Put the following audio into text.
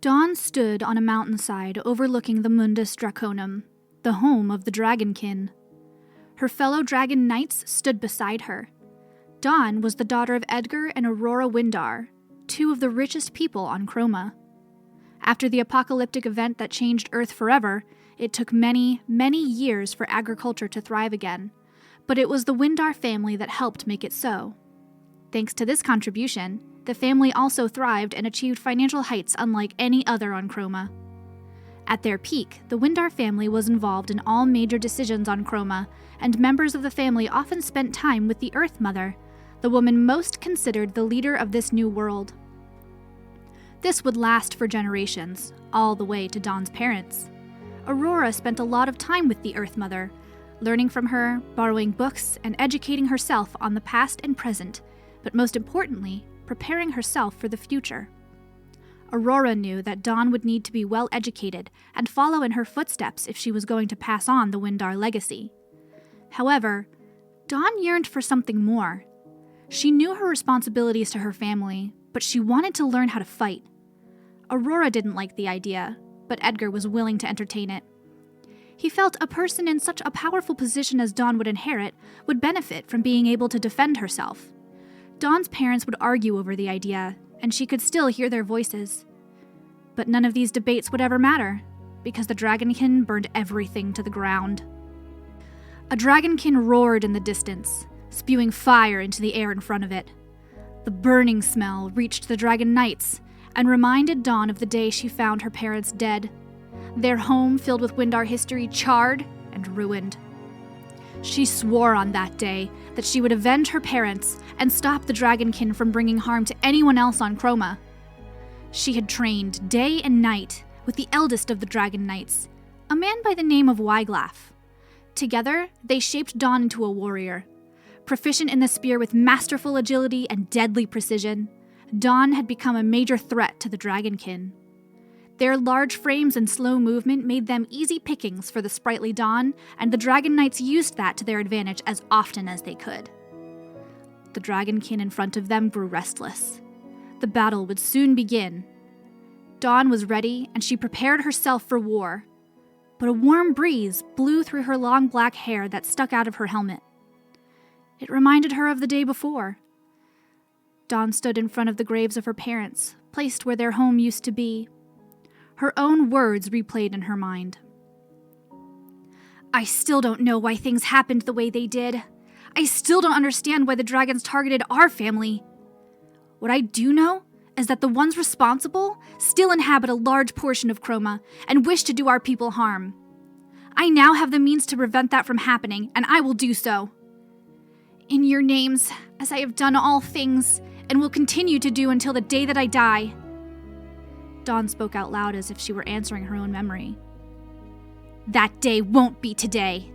Dawn stood on a mountainside overlooking the Mundus Draconum, the home of the Dragonkin. Her fellow dragon knights stood beside her. Dawn was the daughter of Edgar and Aurora Wyndar, two of the richest people on Chroma. After the apocalyptic event that changed Earth forever, it took many, many years for agriculture to thrive again, but it was the Wyndar family that helped make it so. Thanks to this contribution, the family also thrived and achieved financial heights unlike any other on Chroma. At their peak, the Wyndar family was involved in all major decisions on Chroma, and members of the family often spent time with the Earth Mother, the woman most considered the leader of this new world. This would last for generations, all the way to Dawn's parents. Aurora spent a lot of time with the Earth Mother, learning from her, borrowing books, and educating herself on the past and present, but most importantly, preparing herself for the future. Aurora knew that Dawn would need to be well educated and follow in her footsteps if she was going to pass on the Wyndar legacy. However, Dawn yearned for something more. She knew her responsibilities to her family, but she wanted to learn how to fight. Aurora didn't like the idea, but Edgar was willing to entertain it. He felt a person in such a powerful position as Dawn would inherit would benefit from being able to defend herself. Dawn's parents would argue over the idea, and she could still hear their voices. But none of these debates would ever matter, because the Dragonkin burned everything to the ground. A Dragonkin roared in the distance, spewing fire into the air in front of it. The burning smell reached the Dragon Knights, and reminded Dawn of the day she found her parents dead, their home filled with Wyndar history charred and ruined. She swore on that day that she would avenge her parents and stop the Dragonkin from bringing harm to anyone else on Chroma. She had trained day and night with the eldest of the Dragon Knights, a man by the name of Wyglaf. Together, they shaped Dawn into a warrior. Proficient in the spear with masterful agility and deadly precision, Dawn had become a major threat to the Dragonkin. Their large frames and slow movement made them easy pickings for the sprightly Dawn, and the Dragon Knights used that to their advantage as often as they could. The Dragonkin in front of them grew restless. The battle would soon begin. Dawn was ready, and she prepared herself for war. But a warm breeze blew through her long black hair that stuck out of her helmet. It reminded her of the day before. Dawn stood in front of the graves of her parents, placed where their home used to be. Her own words replayed in her mind. I still don't know why things happened the way they did. I still don't understand why the dragons targeted our family. What I do know is that the ones responsible still inhabit a large portion of Chroma and wish to do our people harm. I now have the means to prevent that from happening, and I will do so. In your names, as I have done all things, and will continue to do until the day that I die. Dawn spoke out loud as if she were answering her own memory. That day won't be today.